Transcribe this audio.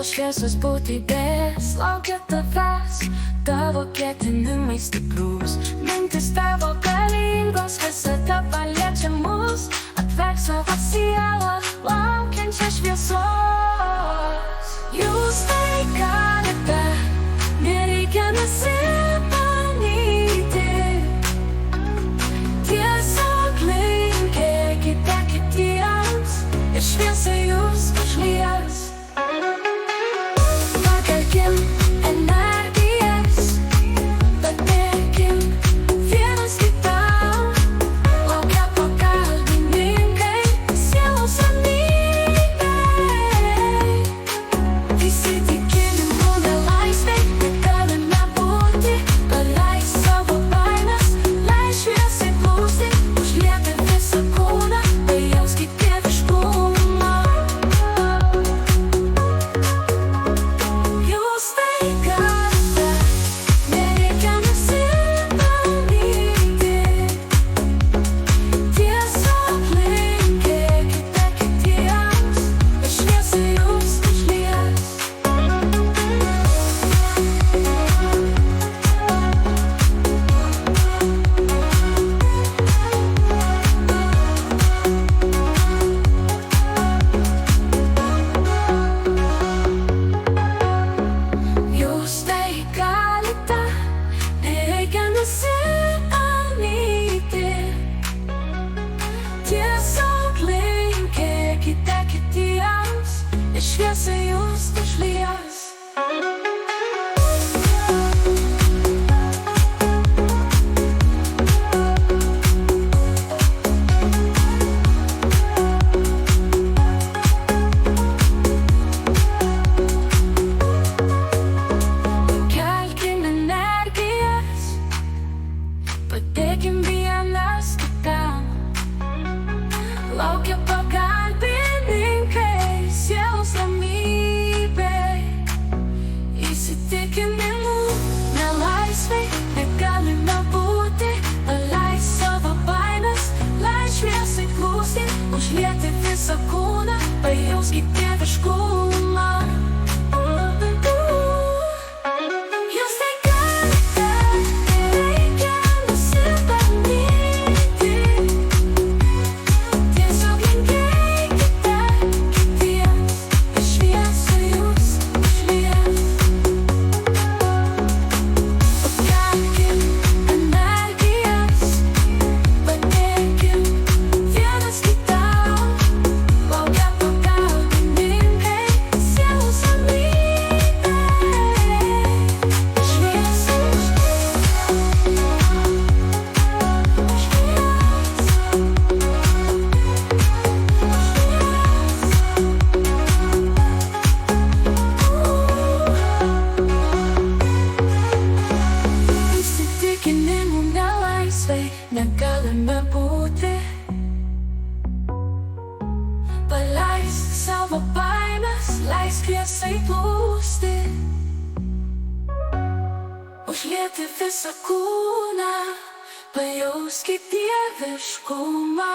tos šviesos būtybės laukia tavęs, tavo ketinimai stiprus, mintis tavo galingos visada paliečia mus. Atverk savo sielą, laukiančią šviesos. Jūs tai galite, nereikia nusimanyti. Tiesiog linkėkite kitiems ir šviesa jūs užlies. Pakelkim energijas, padėkim vienas kitam. Laukia pagalbininkai, sielos ramybei. Įsitikinimų nelaisvei negalime būti. Paleisk savo baimes, leis šviesai plūsti. Užlieti visą kūną, pajauskit dieviškumą. Jūs tai galite, nereikia nusimanyti. Tiesiog linkėkite kitiems ir šviesa jūs užlies. Jūs tai galite, nereikia nusimanyti. Tiesiog linkėkite kitiems ir šviesa jūs užlies. Kelkim energijas, padėkim vienas kitam. Laukia pagalbininkai, sielos ramybei. Įsitikinimų nelaisvei negalime būti. Paleisk savo baimes, leis šviesai plūsti. Užlieti visą kūną, pajauskit dieviškumą. Jūs tai galite, nereikia nusimanyti. Tiesiog linkėkite kitiems ir šviesa jūs užlies. Pakelkim energijas, padėkim vienas kitam. Laukia pagalbininkai, sielos ramybei. Šviesa Įsitikinimų nelaisvei negalime būti. Paleisk savo baimes, leisk šviesai plūsti. Užlieti visą kūną, pajauskit dieviškumą.